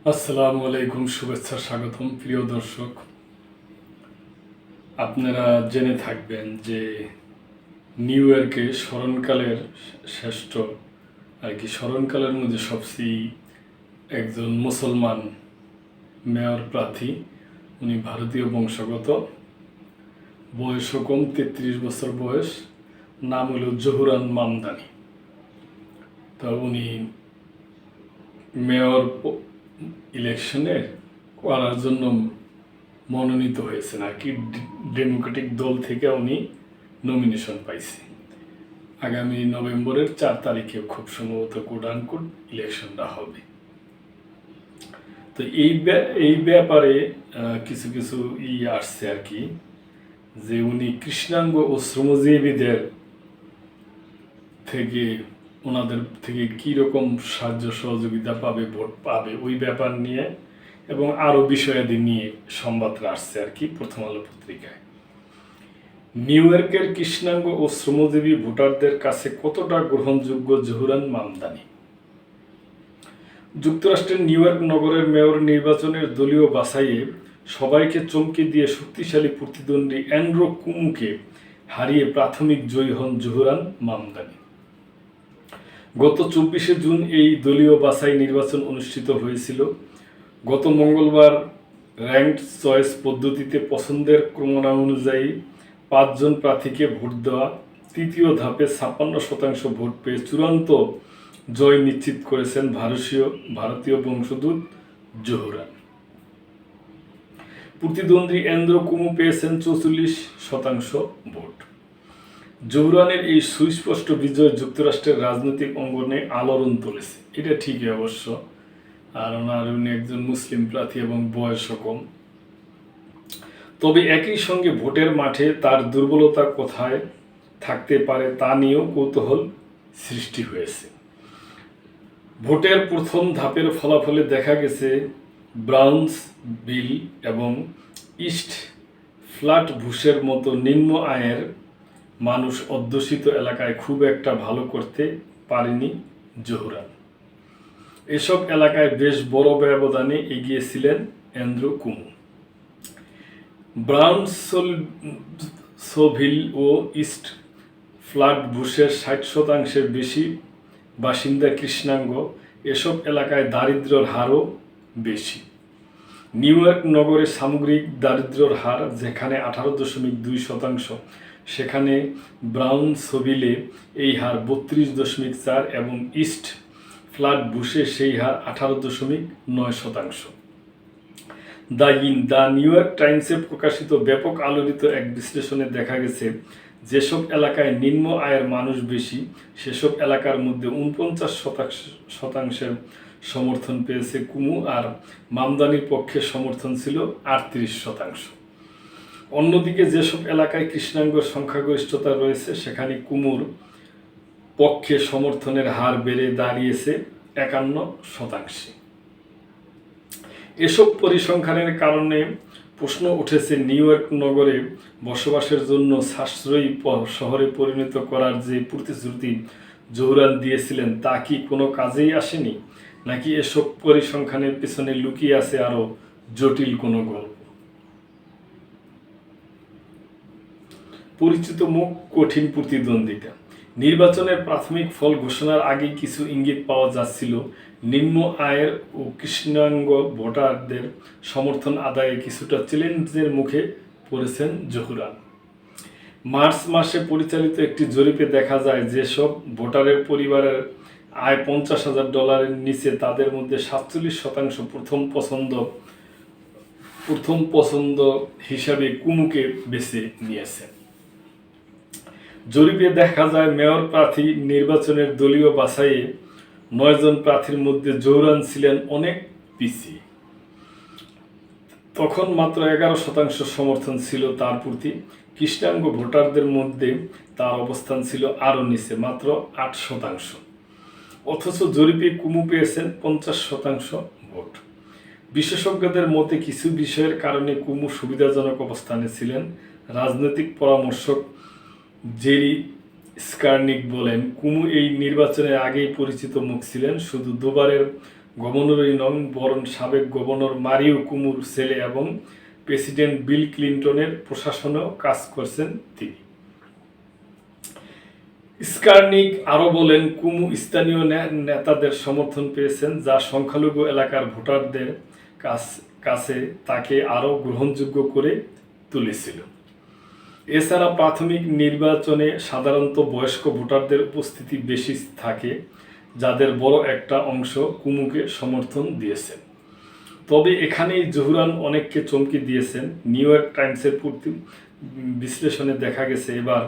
আসসালামু আলাইকুম, শুভেচ্ছা, স্বাগতম প্রিয় দর্শক। আপনারা জেনে থাকবেন যে নিউ ইয়র্কে স্মরণকালের শ্রেষ্ঠ স্মরণকালের মধ্যে সবচেয়ে একজন মুসলমান মেয়র প্রার্থী। উনি ভারতীয় বংশগত, বয়সও কম, 33 বছর বয়স। নাম হলো জহুরান মামদানি। তা উনি মেয়র ইলেকশনে করার জন্য মনোনীত হয়েছেন ডেমোক্রেটিক দল থেকে উনি নমিনেশন পাইছে। আগামী নভেম্বরের 4 তারিখে খুব সম্ভবত কোট আনকোট ইলেকশনটা হবে। তো এই ব্যাপারে কিছু কিছু আসছে যে উনি কৃষ্ণাঙ্গ ও শ্রমজীবীদের থেকে ওনাদের থেকে কীরকম সাহায্য সহযোগিতা পাবে, ভোট পাবে, ওই ব্যাপার নিয়ে এবং আরও বিষয়াদি নিয়ে সংবাদটা আসছে প্রথম আলো পত্রিকায়। নিউ ইয়র্কের কৃষ্ণাঙ্গ ও শ্রমজীবী ভোটারদের কাছে কতটা গ্রহণযোগ্য জহুরান মামদানি? যুক্তরাষ্ট্রের নিউ ইয়র্ক নগরের মেয়র নির্বাচনের দলীয় বাছাইয়ে সবাইকে চমকে দিয়ে শক্তিশালী প্রতিদ্বন্দ্বী অ্যান্ড্রু কুমুকে হারিয়ে প্রাথমিক জয়ী হন জহুরান মামদানি। গত 24শে জুন এই দলীয় বাছাই নির্বাচন অনুষ্ঠিত হয়েছিল। গত মঙ্গলবার র্যাঙ্কড চয়েস পদ্ধতিতে পছন্দের ক্রমানুযায়ী 5 জন প্রার্থীকে ভোট দেওয়া তৃতীয় ধাপে 56% ভোট পেয়ে চূড়ান্ত জয় নিশ্চিত করেছেন ভারতীয় বংশোদ্ভূত জহুরান। প্রতিদ্বন্দ্বী অ্যান্ড্রু কুমু পেয়েছেন 44% ভোট। জহুরানের এই সুস্পষ্ট বিজয় যুক্তরাষ্ট্রের রাজনৈতিক অঙ্গনে আলোড়ন তুলেছে। এটা ঠিকই অবশ্য, আর উনি একজন মুসলিম প্রার্থী এবং বয়সও কম। তবে একই সঙ্গে ভোটের মাঠে তার দুর্বলতা কোথায় থাকতে পারে তা নিয়েও কৌতূহল সৃষ্টি হয়েছে। ভোটের প্রথম ধাপের ফলাফলে দেখা গেছে ব্রাউন্সভিল এবং ইস্ট ফ্ল্যাটবুশের মতো নিম্ন আয়ের মানুষ অধ্যুষিত এলাকায় খুব একটা ভালো করতে পারেনি জহুরান। এসব এলাকায় বেশ বড় ব্যবধানে এগিয়েছিলেন অ্যান্ড্রু কুমু। ব্রাউনসভিল ও ইস্ট ফ্ল্যাটবুশের 60%-এর বেশি বাসিন্দা কৃষ্ণাঙ্গ। এসব এলাকায় দারিদ্র্যের হারও বেশি। নিউ ইয়র্ক নগরে সামগ্রিক দারিদ্র্যের হার যেখানে 18.2%, সেখানে ব্রাউনসভিলে এই হার 32.4 এবং ইস্ট ফ্ল্যাটবুশে সেই হার 18.9%। দ্য নিউ ইয়র্ক টাইমসে প্রকাশিত ব্যাপক আলোড়িত এক বিশ্লেষণে দেখা গেছে, যেসব এলাকায় নিম্ন আয়ের মানুষ বেশি সেসব এলাকার মধ্যে 49% সমর্থন পেয়েছে কুমু, আর মামদানির পক্ষে সমর্থন ছিল 38%। অন্যদিকে যেসব এলাকায় কৃষ্ণাঙ্গের সংখ্যাগরিষ্ঠতা রয়েছে সেখানে কুমুর পক্ষে সমর্থনের হার বেড়ে দাঁড়িয়েছে 51%। এসব পরিসংখ্যানের কারণে প্রশ্ন উঠেছে, নিউ ইয়র্ক নগরে বসবাসের জন্য সাশ্রয়ী শহরে পরিণত করার যে প্রতিশ্রুতি জহুরান দিয়েছিলেন তা কি কোনো কাজেই আসেনি, নাকি এসব পরিসংখ্যানের পেছনে লুকিয়ে আছে আরও জটিল কোনো গল্প? পরিচিত মুখ, কঠিন প্রতিদ্বন্দ্বিতা। নির্বাচনের প্রাথমিক ফল ঘোষণার আগেই কিছু ইঙ্গিত পাওয়া যাচ্ছিল নিম্ন আয়ের ও কৃষ্ণাঙ্গ ভোটারদের সমর্থন আদায়ে কিছুটা চ্যালেঞ্জের মুখে পড়েছেন জহুরান। মার্চ মাসে পরিচালিত একটি জরিপে দেখা যায়, যেসব ভোটারের পরিবারের আয় $50,000 নিচে তাদের মধ্যে 47% প্রথম পছন্দ হিসাবে কুমুকে বেছে নিয়েছে। জরিপে দেখা যায়, মেয়র প্রার্থী নির্বাচনের দলীয় বাছাইয়ে 9 জন প্রার্থীর মধ্যে জহুরান ছিলেন অনেক পিছিয়ে। তখন মাত্র 11% সমর্থন ছিল তার প্রতি। কৃষ্ণাঙ্গ ভোটারদের মধ্যে তার অবস্থান ছিল আরও নিচে, মাত্র 8%। অথচ জরিপে কুমু পেয়েছেন 50% ভোট। বিশেষজ্ঞদের মতে কিছু বিষয়ের কারণে কুমু সুবিধাজনক অবস্থানে ছিলেন। রাজনৈতিক পরামর্শক জেরি স্কারনিক বলেন, কুমু এই নির্বাচনের আগেই পরিচিত মুখ ছিলেন, শুধু দুবারের গভর্নরই নন, বরং সাবেক গভর্নর মারিও কুমুর ছেলে এবং প্রেসিডেন্ট বিল ক্লিন্টনের প্রশাসনেও কাজ করছেন তিনি। স্কারনিক আরও বলেন, কুমু স্থানীয় নেতাদের সমর্থন পেয়েছেন, যা সংখ্যালঘু এলাকার ভোটারদের কাছে তাকে আরও গ্রহণযোগ্য করে তুলেছিল। এছাড়া প্রাথমিক নির্বাচনে সাধারণত বয়স্ক ভোটারদের উপস্থিতি বেশি থাকে, যাদের বড় একটা অংশ কুমুকে সমর্থন দিয়েছেন। তবে এখানেই জোহরান অনেককে চমকে দিয়েছেন। নিউ ইয়র্ক টাইমসের বিশ্লেষণে দেখা গেছে এবার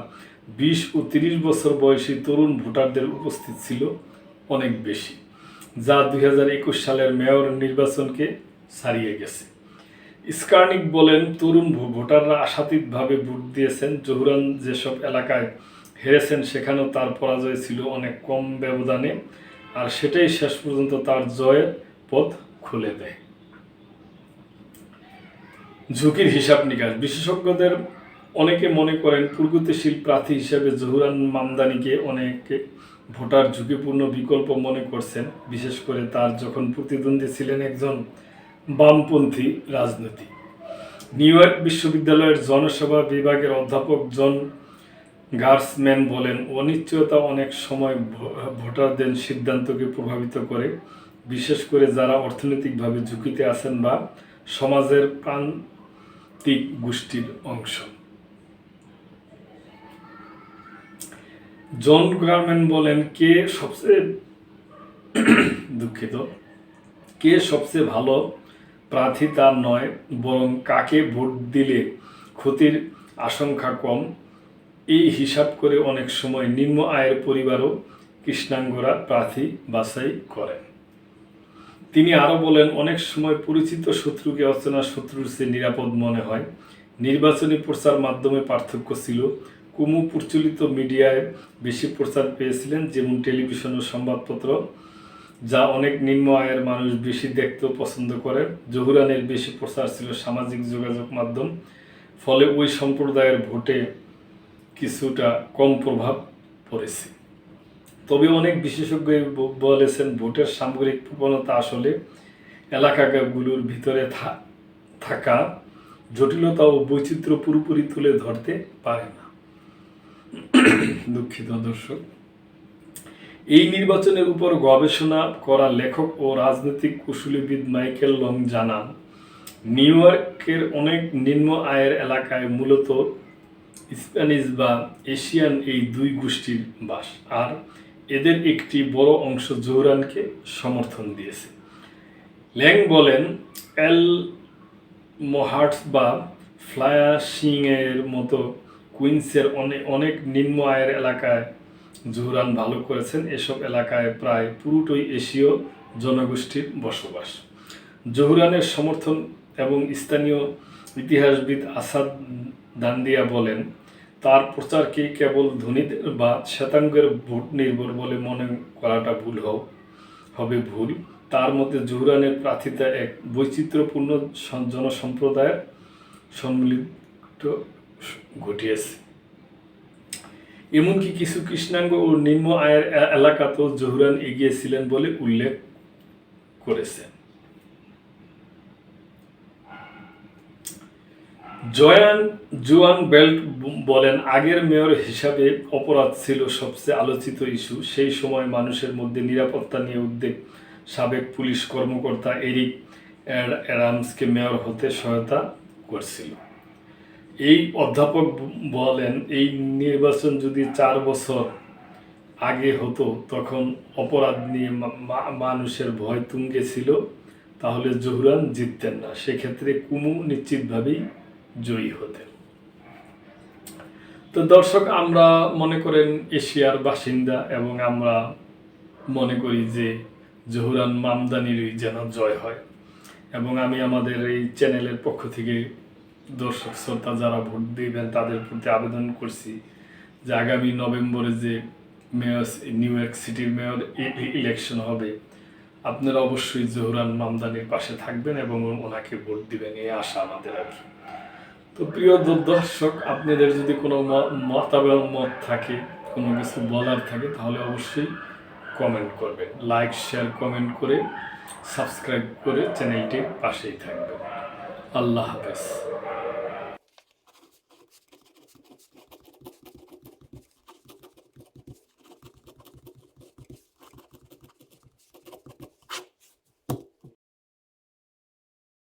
20 ও 30 বছর বয়সী তরুণ ভোটারদের উপস্থিত ছিল অনেক বেশি, যা 2021 সালের মেয়র নির্বাচনকে ছাড়িয়ে গেছে। স্কারনিক বলেন, তরুণ ভোটাররা আশাতীতভাবে ভোট দিয়েছেন। জোহরান যেসব এলাকায় হেরেছেন সেখানেও তার পরাজয় ছিল অনেক কম ব্যবধানে, আর সেটাই শেষ পর্যন্ত তার জয়ের পথ খুলে দেয়। ঝুঁকির হিসাব নিকাশ। বিশেষজ্ঞদের অনেকে মনে করেন প্রগতিশীল প্রার্থী হিসেবে জোহরান মামদানিকে অনেকে ভোটার ঝুঁকিপূর্ণ বিকল্প মনে করছেন, বিশেষ করে তার যখন প্রতিদ্বন্দ্বী ছিলেন একজন বামপন্থী রাজনীতিক। নিউ ইয়র্ক বিশ্ববিদ্যালয়ের জনসেবা বিভাগের অধ্যাপক জন গার্সম্যান বলেন, অনিশ্চয়তা অনেক সময় ভোটারদের সিদ্ধান্তকে প্রভাবিত করে, বিশেষ করে যারা অর্থনৈতিকভাবে ঝুঁকিতে আছেন বা সমাজের প্রান্তিক গোষ্ঠীর অংশ। জন গার্সম্যান বলেন, কে সবচেয়ে ভালো প্রার্থী তা নয়, বরং কাকে ভোট দিলে ক্ষতির আশঙ্কা কম, এই হিসাব করে অনেক সময় নিম্ন আয়ের পরিবারও কৃষ্ণাঙ্গরা প্রার্থী বাছাই করেন। তিনি আরও বলেন, অনেক সময় পরিচিত শত্রুকে অচেনা শত্রুর চেয়ে নিরাপদ মনে হয়। নির্বাচনী প্রচার মাধ্যমে পার্থক্য ছিল। কুমু প্রচলিত মিডিয়ায় বেশি প্রচার পেয়েছিলেন, যেমন টেলিভিশন ও সংবাদপত্র, যা অনেক নিম্ন আয়ের মানুষ বেশি দেখতেও পছন্দ করেন। জোহরানের বেশি প্রচার ছিল সামাজিক যোগাযোগ মাধ্যম, ফলে ওই সম্প্রদায়ের ভোটে কিছুটা কম প্রভাব পড়েছে। তবে অনেক বিশেষজ্ঞ বলেছেন, ভোটের সামগ্রিক প্রবণতা আসলে এলাকাগুলোর ভিতরে থাকা জটিলতা ও বৈচিত্র্য পুরোপুরি তুলে ধরতে পারে না। দুঃখিত দর্শক। এই নির্বাচনের উপর গবেষণা করা লেখক ও রাজনৈতিক কুশলীবিদ মাইকেল লং জানান, নিউ ইয়র্কের অনেক নিম্ন আয়ের এলাকায় মূলত স্প্যানিশ বা এশিয়ান এই দুই গোষ্ঠীর বাস, আর এদের একটি বড় অংশ জোহরানকে সমর্থন দিয়েছে। ল্যাং বলেন, এল মোহার্টস বা ফ্লাশিংয়ের মতো কুইন্সের অনেক নিম্ন আয়ের এলাকায় জোহরান ভালো করেছেন। এসব এলাকায় প্রায় পুরোটাই এশীয় জনগোষ্ঠীর বসবাস। জোহরানের সমর্থন এবং স্থানীয় ইতিহাসবিদ আসাদ দান্দিয়া বলেন, তার প্রচারকে কেবল ধনীদের বা শ্বেতাঙ্গের ভোট নির্ভর বলে মনে করাটা ভুল। তার মতে জোহরানের প্রার্থিতা এক বৈচিত্র্যপূর্ণ জনসম্প্রদায়ের সম্মিলিত ঘটিয়েছে। এমনকি কিছু কৃষ্ণাঙ্গ ও নিম্ন আয়ের এলাকাতেও জোহরান এগিয়ে ছিলেন বলে উল্লেখ করেছেন। জোয়ান বেল্ট বলেন, আগের মেয়র হিসাবে অপরাধ ছিল সবচেয়ে আলোচিত ইস্যু। সেই সময় মানুষের মধ্যে নিরাপত্তা নিয়ে উদ্বেগ সাবেক পুলিশ কর্মকর্তা এরিক অ্যাডামসকে মেয়র হতে সহায়তা করছিল। এই অধ্যাপক বলেন, এই নির্বাচন যদি 4 বছর আগে হতো, তখন অপরাধ নিয়ে মানুষের ভয় তুঙ্গে ছিল, তাহলে জোহরান জিততেন না। সেক্ষেত্রে কুমু নিশ্চিতভাবেই জয়ী হতেন। তো দর্শক, আমরা মনে করেন এশিয়ার বাসিন্দা এবং আমরা মনে করি যে জোহরান মামদানিরই যেন জয় হয়, এবং আমি আমাদের এই চ্যানেলের পক্ষ থেকে দর্শক শ্রোতা যারা ভোট দিবেন তাদের প্রতি আবেদন করছি যে আগামী নভেম্বরে যে নিউ ইয়র্ক সিটির মেয়র ইলেকশন হবে, আপনারা অবশ্যই জোহরান মামদানির পাশে থাকবেন এবং ওনাকে ভোট দিবেন, এই আশা আমাদের আর কি। তো প্রিয় দর্শক, আপনাদের যদি কোনো মতামত থাকে, কোনো কিছু বলার থাকে, তাহলে অবশ্যই কমেন্ট করবেন। লাইক শেয়ার কমেন্ট করে সাবস্ক্রাইব করে চ্যানেলটির পাশেই থাকবেন। আল্লাহ হাফেজ।